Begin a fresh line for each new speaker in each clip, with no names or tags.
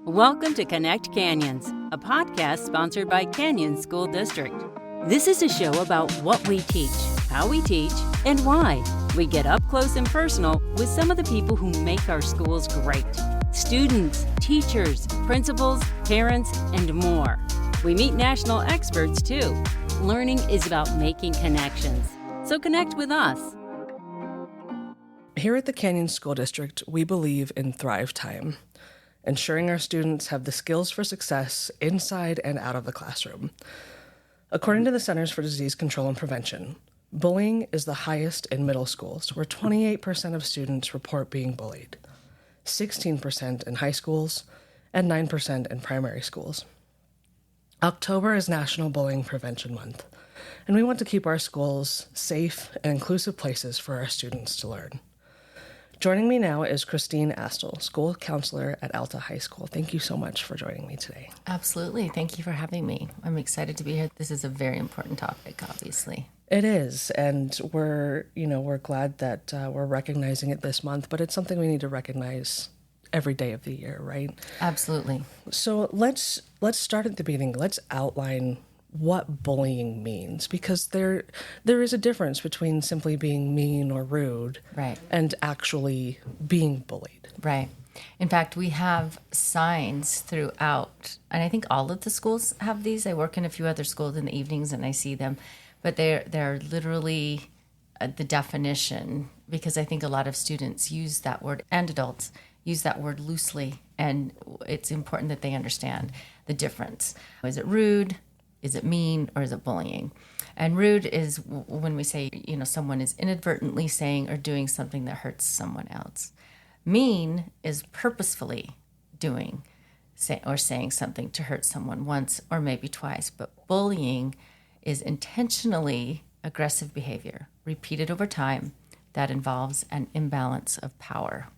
Welcome to Connect Canyons, a podcast sponsored by Canyon School District. This is a show about what we teach, how we teach, and why. We get up close and personal with some of the people who make our schools great. Students, teachers, principals, parents, and more. We meet national experts too. Learning is about making connections. So connect with us.
Here at the Canyon School District, we believe in Thrive Time, ensuring our students have the skills for success inside and out of the classroom. According to the Centers for Disease Control and Prevention, bullying is the highest in middle schools, where 28% of students report being bullied, 16% in high schools, and 9% in primary schools. October is National Bullying Prevention Month, and we want to keep our schools safe and inclusive places for our students to learn. Joining me now is Christine Astle, school counselor at Alta High School. Thank you so much for joining me today.
Absolutely. Thank you for having me. I'm excited to be here. This is a very important topic, obviously.
It is, and we're glad that we're recognizing it this month, but it's something we need to recognize every day of the year, right?
Absolutely.
So let's start at the beginning. Let's outline what bullying means, because there is a difference between simply being mean or rude,
right,
and actually being bullied.
Right. In fact, we have signs throughout, and I think all of the schools have these. I work in a few other schools in the evenings and I see them, but they're literally the definition, because I think a lot of students use that word, and adults use that word loosely, and it's important that they understand the difference. Is it rude? Is it mean, or is it bullying? And rude is when we say, someone is inadvertently saying or doing something that hurts someone else. Mean is purposefully doing or saying something to hurt someone once or maybe twice. But bullying is intentionally aggressive behavior, repeated over time, that involves an imbalance of power.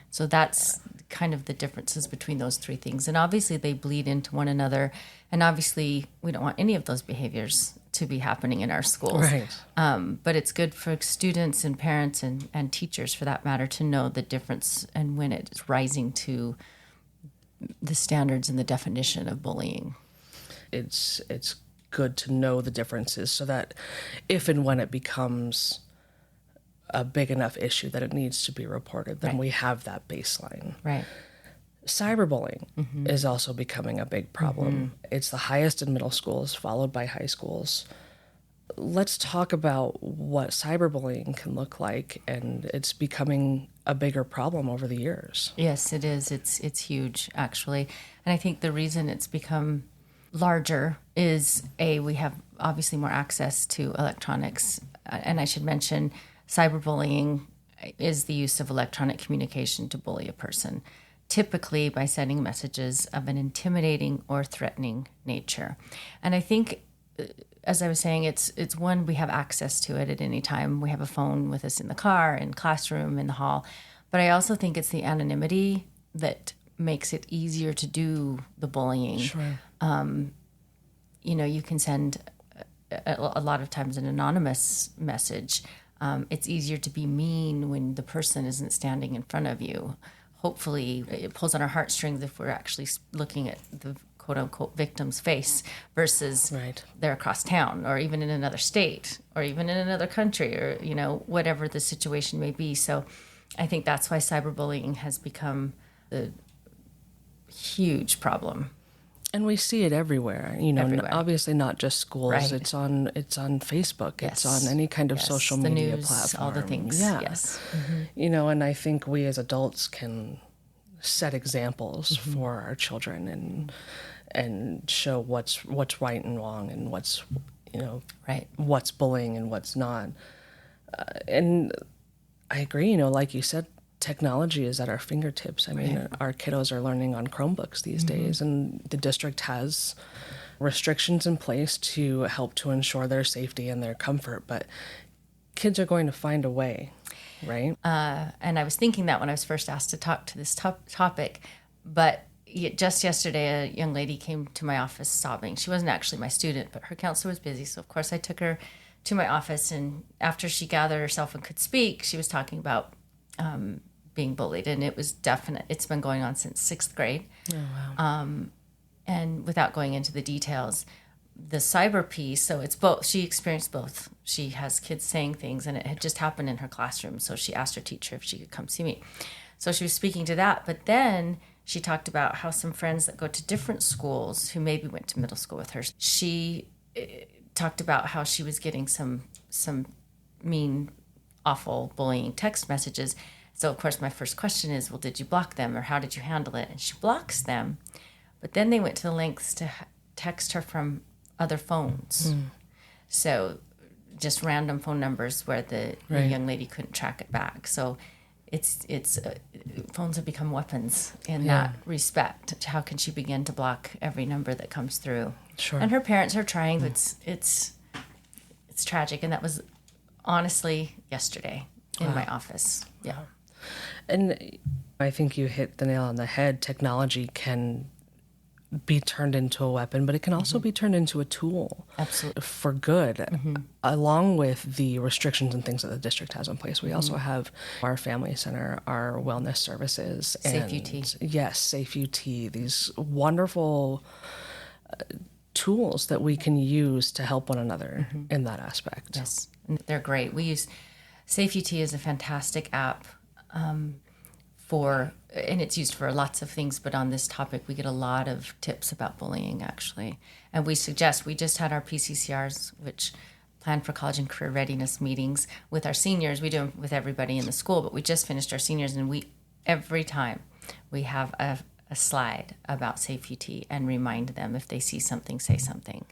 So that's kind of the differences between those three things. And obviously they bleed into one another. And obviously we don't want any of those behaviors to be happening in our schools.
Right.
But it's good for students and parents and teachers, for that matter, to know the difference and when it's rising to the standards and the definition of bullying.
It's good to know the differences so that if and when it becomes a big enough issue that it needs to be reported, then we have that baseline.
Right.
Cyberbullying is also becoming a big problem. It's the highest in middle schools, followed by high schools. Let's talk about what cyberbullying can look like, and it's becoming a bigger problem over the years.
Yes, it is. It's huge, actually. And I think the reason it's become larger is, we have obviously more access to electronics. And I should mention, cyberbullying is the use of electronic communication to bully a person, typically by sending messages of an intimidating or threatening nature. And I think, as I was saying, it's one, we have access to it at any time. We have a phone with us in the car, in classroom, in the hall. But I also think it's the anonymity that makes it easier to do the bullying.
Sure.
You can send a lot of times an anonymous message. It's easier to be mean when the person isn't standing in front of you. Hopefully, it pulls on our heartstrings if we're actually looking at the quote-unquote victim's face versus they're across town, or even in another state, or even in another country, or, whatever the situation may be. So I think that's why cyberbullying has become a huge problem.
And we see it everywhere,
Everywhere.
Obviously not just schools.
Right.
It's on Facebook.
Yes.
It's on any kind of social
the
media
news,
platform.
all the things.
Yeah.
Yes.
And I think we as adults can set examples for our children and show what's right and wrong, and what's what's bullying and what's not. And I agree, like you said, technology is at our fingertips. I mean, our kiddos are learning on Chromebooks these days, and the district has restrictions in place to help to ensure their safety and their comfort, but kids are going to find a way, right?
And I was thinking that when I was first asked to talk to this topic, but just yesterday, a young lady came to my office sobbing. She wasn't actually my student, but her counselor was busy, so of course I took her to my office, and after she gathered herself and could speak, she was talking about being bullied, and it was definite. It's been going on since 6th grade.
Oh, wow.
And without going into the details, the cyber piece, so it's both. She experienced both. She has kids saying things, and it had just happened in her classroom. So she asked her teacher if she could come see me. So she was speaking to that. But then she talked about how some friends that go to different schools, who maybe went to middle school with her, she talked about how she was getting some mean, awful bullying text messages. So, of course, my first question is, well, did you block them, or how did you handle it? And she blocks them. But then they went to the lengths to text her from other phones. So just random phone numbers where the young lady couldn't track it back. So it's phones have become weapons in that respect. How can she begin to block every number that comes through?
Sure.
And her parents are trying, but it's tragic. And that was honestly yesterday in my office. Yeah.
And I think you hit the nail on the head. Technology can be turned into a weapon, but it can also be turned into a tool.
Absolutely.
For good. Along with the restrictions and things that the district has in place, we also have our family center, our wellness services.
Safe UT.
Yes, Safe UT. These wonderful tools that we can use to help one another in that aspect.
Yes, they're great. We use Safe UT is a fantastic app and it's used for lots of things, but on this topic, we get a lot of tips about bullying, actually. And we just had our PCCRs, which Plan for College and Career Readiness meetings with our seniors. We do them with everybody in the school, but we just finished our seniors, and every time we have a slide about Safe UT and remind them, if they see something, say something.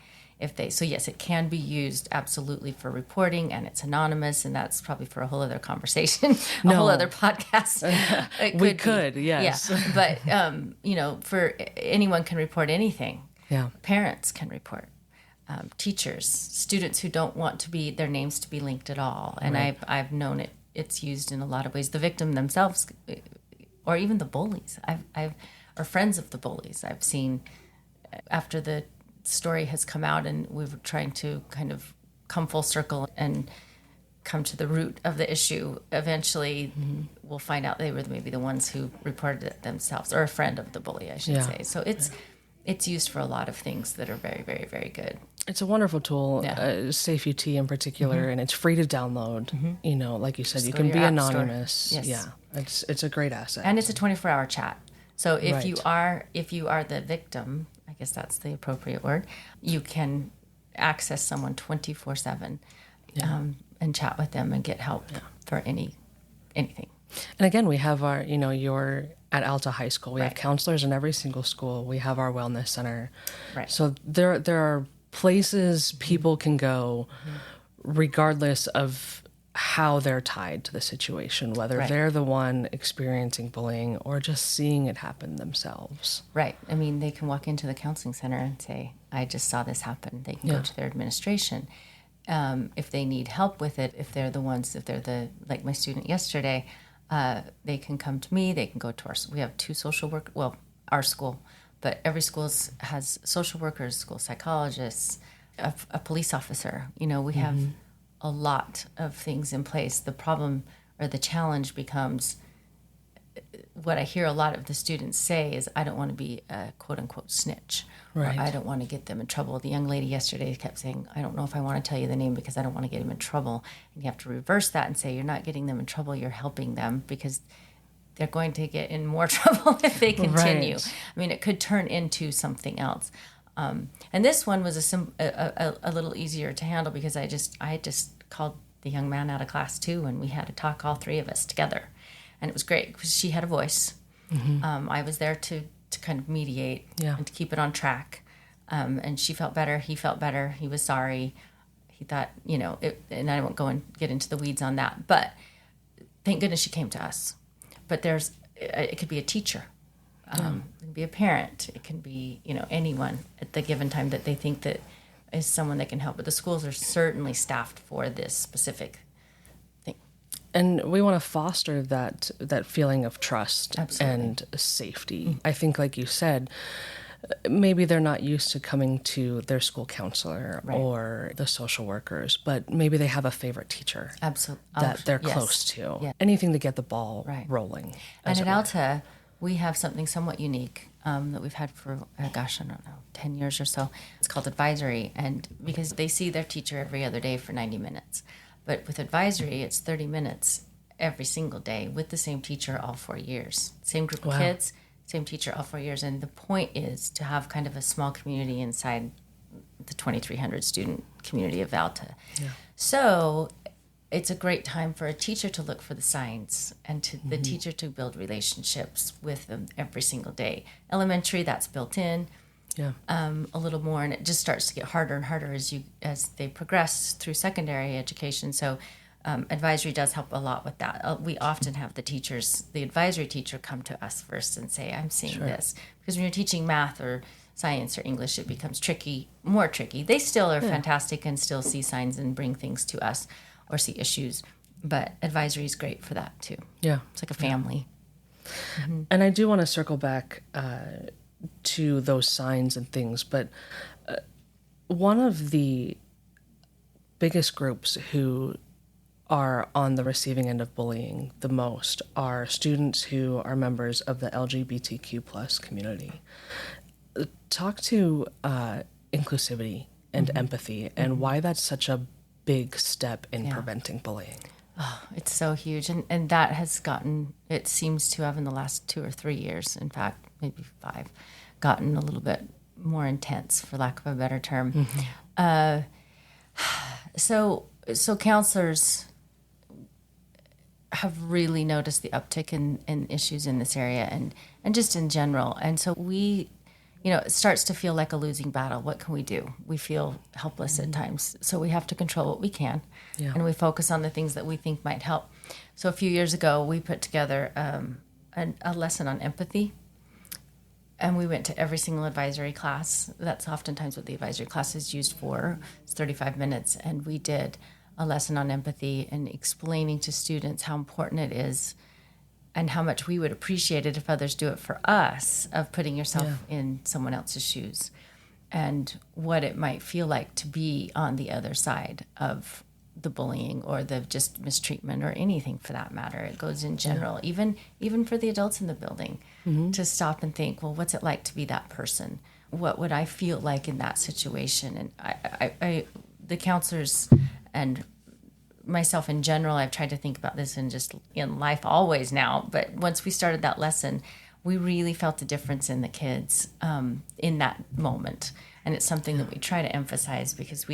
So yes, it can be used absolutely for reporting, and it's anonymous, and that's probably for a whole other conversation, a whole other podcast.
We could, yes.
Yeah. But, for anyone can report anything.
Yeah.
Parents can report. Teachers, students who don't want their names to be linked at all. And I've known it's used in a lot of ways. The victim themselves, or even the bullies. Or friends of the bullies. I've seen after the story has come out, and we were trying to kind of come full circle and come to the root of the issue. Eventually, we'll find out they were maybe the ones who reported it themselves, or a friend of the bully, I should say. So it's used for a lot of things that are very, very, very good.
It's a wonderful tool, Safe UT in particular, and it's free to download. Like you said,
Just
you
go
can
to
be
your app
anonymous.
store. Yes.
Yeah, it's a great asset.
And it's a 24-hour chat. So if
Right.
you are the victim, I guess that's the appropriate word, you can access someone 24/7 and chat with them and get help for anything.
And again, we have our, you're at Alta High School. We have
Right.
counselors in every single school. We have our wellness center.
Right.
So there are places people can go regardless of how they're tied to the situation, whether
Right.
they're the one experiencing bullying or just seeing it happen themselves.
Right. I mean, they can walk into the counseling center and say, I just saw this happen. They can go to their administration. If they need help with it, if they're like my student yesterday, they can come to me. They can go to we have 2 social work, our school, but every school has social workers, school psychologists, a police officer. We have a lot of things in place. The problem or the challenge becomes, what I hear a lot of the students say is, I don't want to be a quote unquote snitch.
Right.
Or I don't want to get them in trouble. The young lady yesterday kept saying, I don't know if I want to tell you the name because I don't want to get him in trouble. And you have to reverse that and say, you're not getting them in trouble, you're helping them, because they're going to get in more trouble if they continue.
Right.
I mean, it could turn into something else. And this one was a little easier to handle because I just called the young man out of class too, and we had a talk, all 3 of us together. And it was great because she had a voice. I was there to kind of mediate and to keep it on track. And she felt better. He felt better. He was sorry. He thought, and I won't go and get into the weeds on that. But thank goodness she came to us. But it could be a teacher. It can be a parent. It can be, anyone at the given time that they think that is someone that can help. But the schools are certainly staffed for this specific thing.
And we want to foster that feeling of trust
Absolutely.
and safety. I think, like you said, maybe they're not used to coming to their school counselor or the social workers, but maybe they have a favorite teacher
Absolutely.
that they're
Yes.
close to.
Yeah.
Anything to get the ball rolling.
And at Alta, we have something somewhat unique that we've had for, I don't know, 10 years or so. It's called advisory, and because they see their teacher every other day for 90 minutes. But with advisory, it's 30 minutes every single day with the same teacher all 4 years. Same group of kids, same teacher all 4 years. And the point is to have kind of a small community inside the 2,300 student community of Alta. Yeah. So it's a great time for a teacher to look for the signs and to the teacher to build relationships with them every single day. Elementary, that's built in a little more, and it just starts to get harder and harder as they progress through secondary education. So advisory does help a lot with that. We often have the advisory teacher come to us first and say, I'm seeing this. Because when you're teaching math or science or English, it becomes more tricky. They still are fantastic and still see signs and bring things to us or see issues. But advisory is great for that too. Yeah. It's like a family.
Yeah. Mm-hmm. And I do want to circle back to those signs and things, but one of the biggest groups who are on the receiving end of bullying the most are students who are members of the LGBTQ plus community. Talk to inclusivity and empathy and why that's such a big step in preventing bullying.
Oh, it's so huge. And that has it seems to have in the last 2 or 3 years, in fact, maybe 5, gotten a little bit more intense, for lack of a better term. So counselors have really noticed the uptick in issues in this area and just in general. And so it starts to feel like a losing battle. What can we do? We feel helpless at times. So we have to control what we can. Yeah. And we focus on the things that we think might help. So a few years ago, we put together a lesson on empathy. And we went to every single advisory class. That's oftentimes what the advisory class is used for. It's 35 minutes. And we did a lesson on empathy and explaining to students how important it is and how much we would appreciate it if others do it for us, of putting yourself in someone else's shoes, and what it might feel like to be on the other side of the bullying or the just mistreatment or anything for that matter. It goes in general, even for the adults in the building, to stop and think, well, what's it like to be that person? What would I feel like in that situation? And I the counselors and myself in general, I've tried to think about this in life always now, but once we started that lesson, we really felt a difference in the kids in that moment. And it's something that we try to emphasize because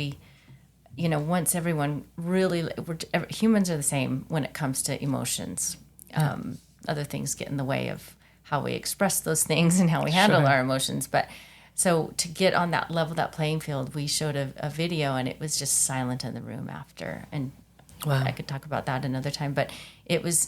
once everyone humans are the same when it comes to emotions. Other things get in the way of how we express those things and how we handle our emotions. But so to get on that level, that playing field, we showed a video and it was just silent in the room after. And I could talk about that another time, but it was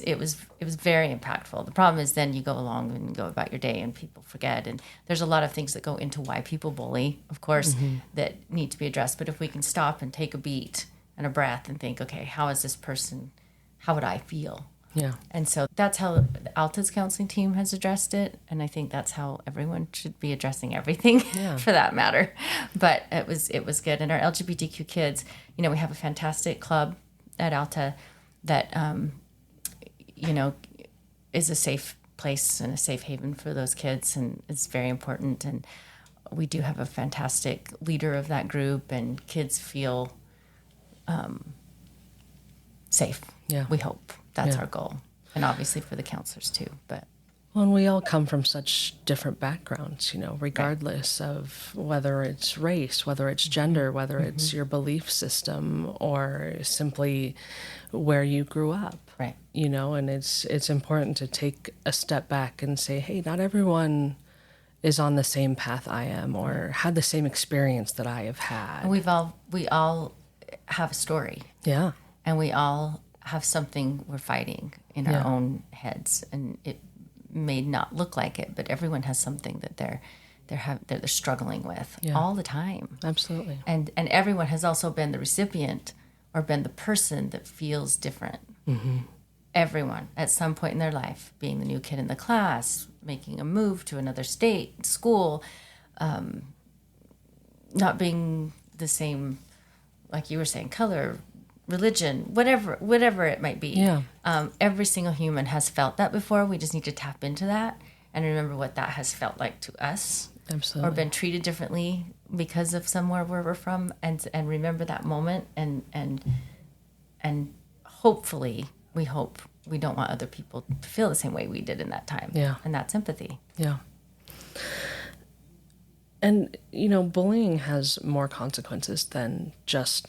very impactful. The problem is then you go along and go about your day and people forget. And there's a lot of things that go into why people bully, of course, that need to be addressed. But if we can stop and take a beat and a breath and think, okay, how would I feel? Yeah. And so that's how Alta's counseling team has addressed it. And I think that's how everyone should be addressing everything for that matter. But it was good. And our LGBTQ kids, we have a fantastic club at Alta that, is a safe place and a safe haven for those kids. And it's very important. And we do have a fantastic leader of that group, and kids feel safe. Yeah. We hope. That's our goal. And obviously for the counselors too, but.
Well, and we all come from such different backgrounds, regardless of whether it's race, whether it's gender, whether it's your belief system, or simply where you grew up. Right. And it's important to take a step back and say, hey, not everyone is on the same path I am or had the same experience that I have had.
And we all have a story. Yeah. And we all have something we're fighting in our own heads, and it may not look like it, but everyone has something that they're struggling with all the time. Absolutely. And everyone has also been the recipient or been the person that feels different. Mm-hmm. Everyone at some point in their life, being the new kid in the class, making a move to another state, school, not being the same, like you were saying, color, religion, whatever it might be.
Yeah.
Every single human has felt that before. We just need to tap into that and remember what that has felt like to us.
Absolutely.
Or been treated differently because of somewhere where we're from, and remember that moment, and hopefully we don't want other people to feel the same way we did in that time.
Yeah.
And that's empathy.
Yeah. And, bullying has more consequences than just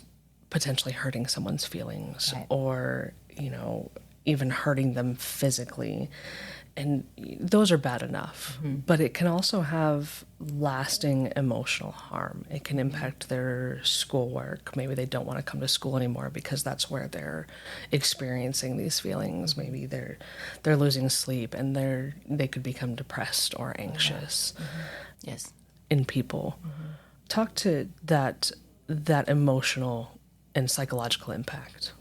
potentially hurting someone's feelings,
Right.
or, even hurting them physically. And those are bad enough.
Mm-hmm.
But it can also have lasting emotional harm. It can impact their schoolwork. Maybe they don't want to come to school anymore because that's where they're experiencing these feelings. Maybe they're losing sleep, and they could become depressed or anxious.
Mm-hmm. Yes.
In people.
Mm-hmm.
Talk to that emotional and psychological impact.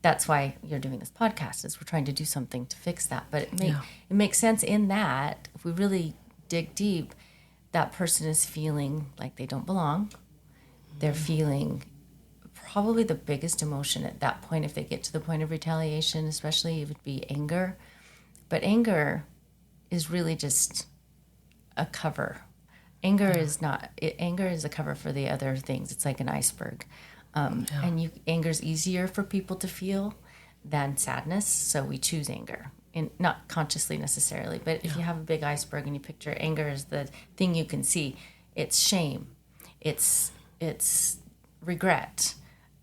That's why you're doing this podcast, is we're trying to do something to fix that. But it makes sense in that if we really dig deep, that person is feeling like they don't belong. They're feeling probably the biggest emotion at that point. If they get to the point of retaliation, especially, it would be anger. But anger is really just a cover. Anger is a cover for the other things. It's like an iceberg. And anger is easier for people to feel than sadness, so we choose anger, and not consciously necessarily. But if you have a big iceberg and you picture anger as the thing you can see, it's shame, it's regret,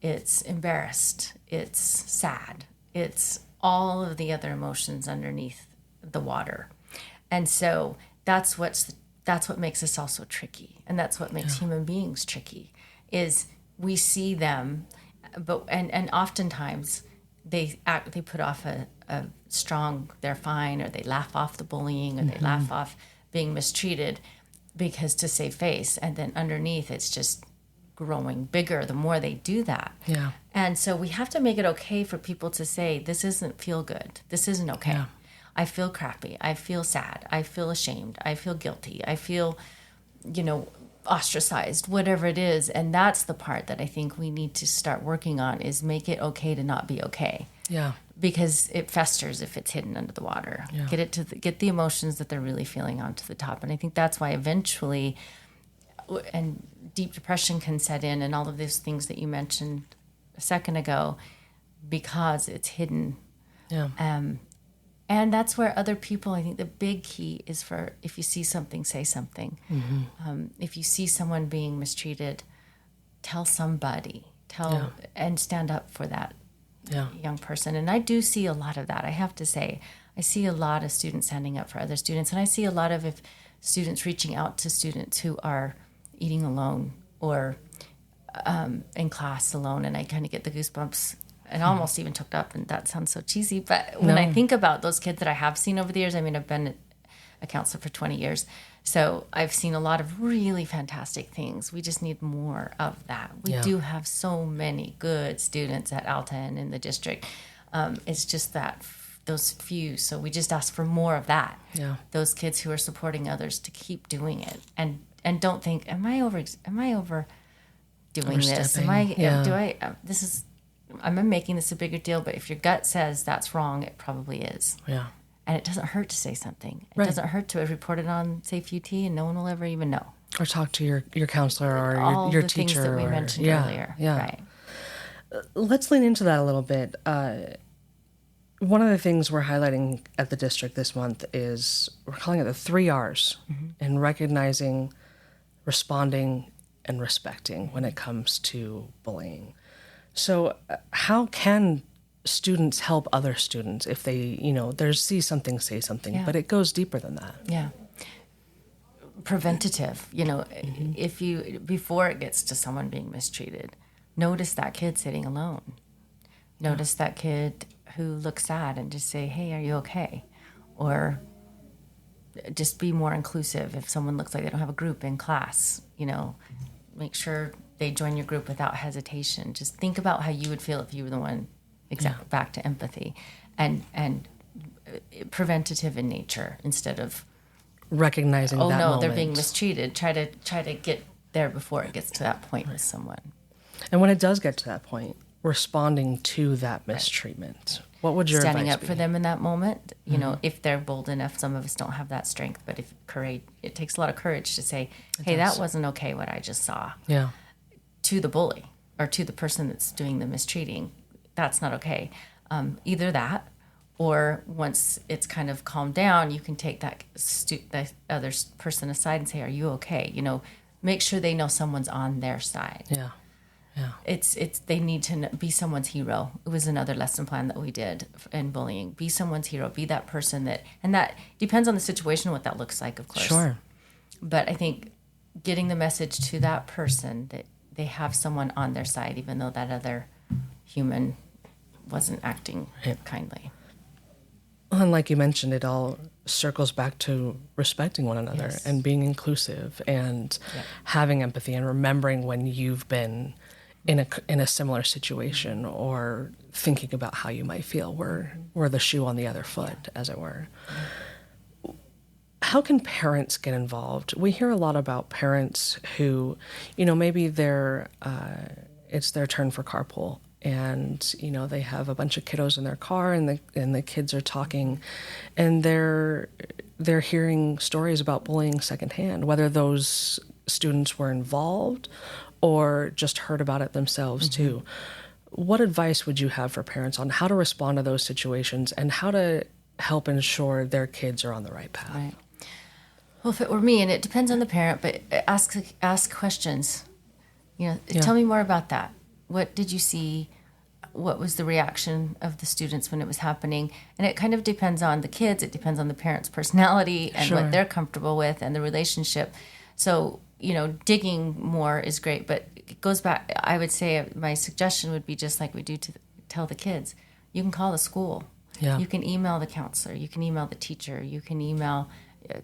it's embarrassed, it's sad, it's all of the other emotions underneath the water. And so that's what makes us also tricky, and that's what makes human beings tricky, is we see them, but and oftentimes they put off a strong they're fine, or they laugh off the bullying, or they laugh off being mistreated because to save face, and then underneath it's just growing bigger the more they do that.
Yeah.
And so we have to make it okay for people to say, this isn't feel good, this isn't okay.
Yeah.
I feel crappy, I feel sad, I feel ashamed, I feel guilty, I feel ostracized, whatever it is. And that's the part that I think we need to start working on, is make it okay to not be okay.
Yeah.
Because it festers if it's hidden under the water.
Yeah.
Get the emotions that they're really feeling onto the top. And I think that's why eventually, and deep depression can set in, and all of those things that you mentioned a second ago, because it's hidden.
Yeah.
And that's where other people, I think the big key is for, if you see something, say something. Mm-hmm. If you see someone being mistreated, tell somebody, and stand up for that young person. And I do see a lot of that, I have to say. I see a lot of students standing up for other students, and I see a lot of students reaching out to students who are eating alone, or in class alone, and I kind of get the goosebumps and almost even choked up, and that sounds so cheesy. But when I think about those kids that I have seen over the years, I mean, I've been a counselor for 20 years, so I've seen a lot of really fantastic things. We just need more of that. We do have so many good students at Alta and in the district. It's just that those few, so we just ask for more of that. Yeah. Those kids who are supporting others to keep doing it, and don't think, am I over doing this? I'm making this a bigger deal, but if your gut says that's wrong, it probably is. Yeah. And it doesn't hurt to say something. It doesn't hurt to report it on Safe UT, and no one will ever even know.
Or talk to your counselor or
all
your
the
teacher.
Things that we mentioned earlier. Yeah. Right.
Let's lean into that a little bit. One of the things we're highlighting at the district this month is we're calling it the 3 R's, and recognizing, responding, and respecting when it comes to bullying. So how can students help other students if they, see something, say something, but it goes deeper than that? Yeah.
Preventative, if before it gets to someone being mistreated, notice that kid sitting alone. Notice that kid who looks sad, and just say, hey, are you okay? Or just be more inclusive. If someone looks like they don't have a group in class, make sure they join your group without hesitation. Just think about how you would feel if you were the one. Back to empathy, and preventative in nature instead of
recognizing
oh
that
no,
moment.
they're being mistreated. Try to get there before it gets to that point with someone.
And when it does get to that point, responding to that mistreatment. What would your
Standing
advice
up
be?
for them in that moment, you know, if they're bold enough. Some of us don't have that strength, but if courage, it takes a lot of courage to say, hey, that wasn't okay what I just saw,
Yeah.
to the bully or to the person that's doing the mistreating. That's not okay. Either that, or once it's kind of calmed down, you can take that other person aside and say, are you okay? You know, make sure they know someone's on their side.
Yeah. Yeah.
It's they need to be someone's hero. It was another lesson plan that we did in bullying. Be someone's hero. Be that person that, and that depends on the situation what that looks like, of course.
Sure.
But I think getting the message to that person that they have someone on their side, even though that other human wasn't acting kindly.
And like you mentioned, it all circles back to respecting one another and being inclusive and having empathy and remembering when you've been in a similar situation or thinking about how you might feel were the shoe on the other foot, as it were. How can parents get involved? We hear a lot about parents who, you know, maybe it's their turn for carpool, and you know they have a bunch of kiddos in their car, and the kids are talking, and they're hearing stories about bullying secondhand, whether those students were involved or just heard about it themselves too. What advice would you have for parents on how to respond to those situations and how to help ensure their kids are on the right path?
Right. Well, if it were me, and it depends on the parent, but ask questions. You know, tell me more about that. What did you see? What was the reaction of the students when it was happening? And it kind of depends on the kids. It depends on the parent's personality and what they're comfortable with and the relationship. So, you know, digging more is great, but it goes back. I would say my suggestion would be just like we do to tell the kids. You can call the school.
Yeah.
You can email the counselor. You can email the teacher. You can email.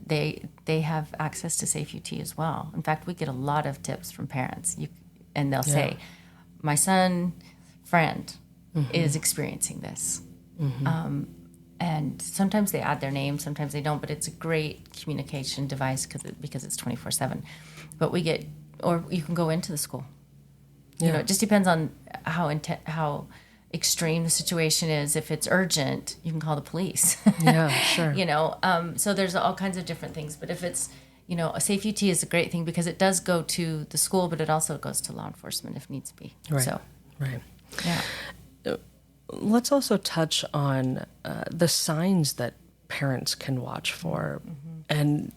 They have access to Safe UT as well. In fact, we get a lot of tips from parents, and they'll say, "My son, friend, is experiencing this," and sometimes they add their name, sometimes they don't. But it's a great communication device because it's 24/7. But we get, or you can go into the school. You know, it just depends on how extreme the situation is. If it's urgent, you can call the police.
Yeah, sure.
You know, so there's all kinds of different things. But if it's, you know, a Safe UT is a great thing because it does go to the school, but it also goes to law enforcement if needs be.
Right.
So,
Right.
yeah.
Let's also touch on the signs that parents can watch for. And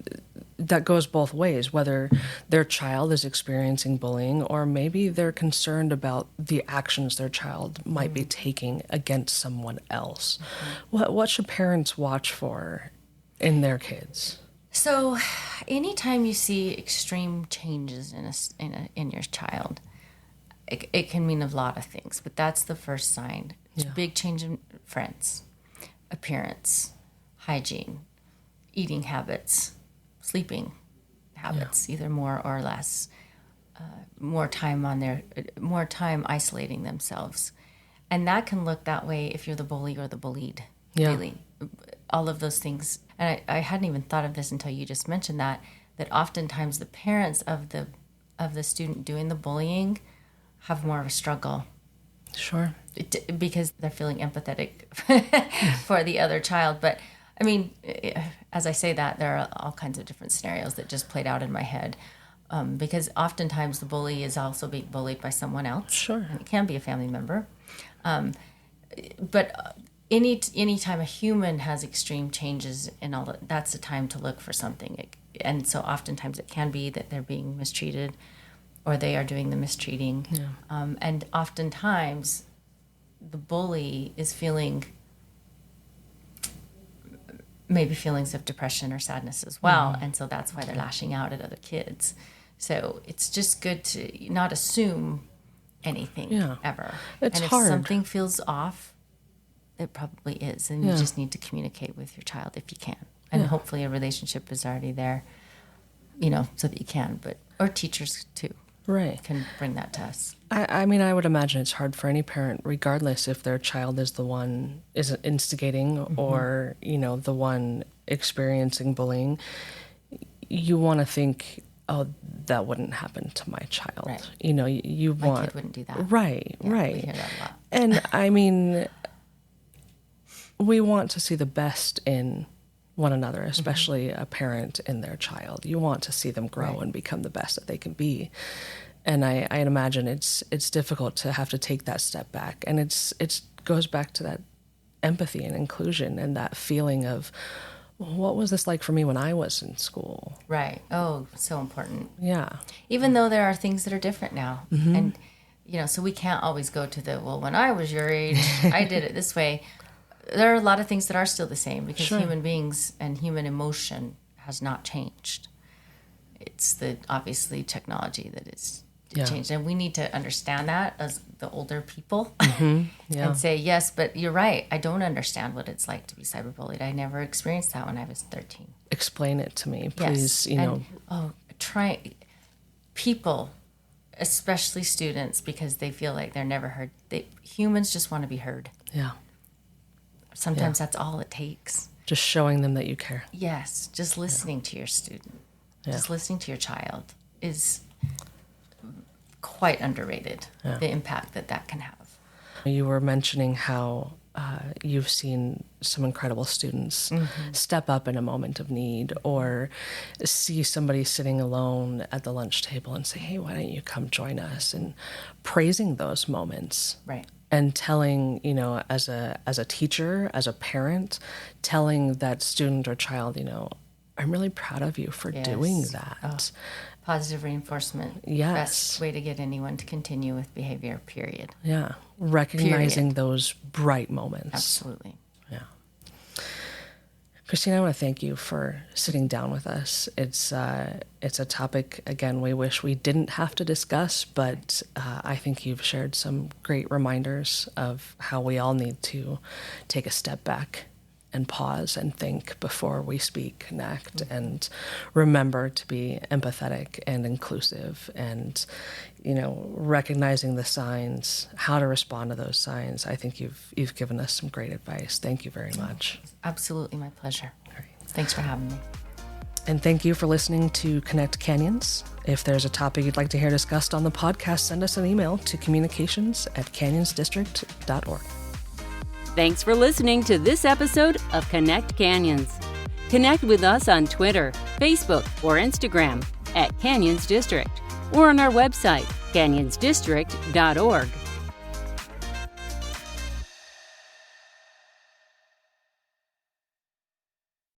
that goes both ways, whether their child is experiencing bullying or maybe they're concerned about the actions their child might be taking against someone else. What should parents watch for in their kids?
So, anytime you see extreme changes in your child, it can mean a lot of things, but that's the first sign. Big change in friends, appearance, hygiene, eating habits, sleeping habits, either more or less, more time isolating themselves. And that can look that way if you're the bully or the bullied, really. All of those things. And I hadn't even thought of this until you just mentioned that oftentimes the parents of the student doing the bullying have more of a struggle.
Sure.
Because they're feeling empathetic for the other child. But I mean, as I say that, there are all kinds of different scenarios that just played out in my head. Because oftentimes the bully is also being bullied by someone else.
Sure.
And it can be a family member. But any time a human has extreme changes and all that, that's the time to look for something. And so oftentimes it can be that they're being mistreated or they are doing the mistreating. And oftentimes the bully is feeling maybe feelings of depression or sadness as well. And so that's why they're lashing out at other kids. So it's just good to not assume anything ever.
It's
and if
hard.
something feels off, it probably is. And you just need to communicate with your child if you can. And hopefully a relationship is already there, you know, so that you can. Or teachers too.
Right.
Can bring that to us.
I mean, I would imagine it's hard for any parent, regardless if their child is the one is instigating or, you know, the one experiencing bullying. you want to think, oh, that wouldn't happen to my child.
Right.
You know, you
My
want...
kid wouldn't do that.
Right,
Yeah,
right.
We hear that a lot.
And I mean, we want to see the best in one another, especially a parent in their child. You want to see them grow and become the best that they can be. And I imagine it's difficult to have to take that step back. And it goes back to that empathy and inclusion and that feeling of, what was this like for me when I was in school?
Right. Oh, so important.
Yeah.
Even though there are things that are different now. And, you know, so we can't always go to the, well, when I was your age, I did it this way. There are a lot of things that are still the same because human beings and human emotion has not changed. It's obviously technology that is changed. And we need to understand that as the older people and say, yes, but you're right. I don't understand what it's like to be cyberbullied. I never experienced that when I was 13.
Explain it to me, please.
Yes. People, especially students, because they feel like they're never heard. Humans just want to be heard.
Yeah.
Sometimes that's all it takes.
Just showing them that you care.
Yes, just listening to your student, just listening to your child is quite underrated, the impact that can have.
You were mentioning how you've seen some incredible students step up in a moment of need, or see somebody sitting alone at the lunch table and say, hey, why don't you come join us? And praising those moments.
Right.
And telling, you know, as a teacher, as a parent, telling that student or child, you know, I'm really proud of you for doing that.
Oh, positive reinforcement.
Yes.
Best way to get anyone to continue with behavior, period.
Yeah. Recognizing those bright moments.
Absolutely.
Yeah. Christine, I want to thank you for sitting down with us. It's a topic, again, we wish we didn't have to discuss, but I think you've shared some great reminders of how we all need to take a step back and pause and think before we speak, connect, and remember to be empathetic and inclusive, and, you know, recognizing the signs, how to respond to those signs. I think you've given us some great advice. Thank you very much.
Absolutely, my pleasure.
Great.
Thanks for having me.
And thank you for listening to Connect Canyons. If there's a topic you'd like to hear discussed on the podcast, send us an email to communications@canyonsdistrict.org.
Thanks for listening to this episode of Connect Canyons. Connect with us on Twitter, Facebook, or Instagram @Canyons District, or on our website, canyonsdistrict.org.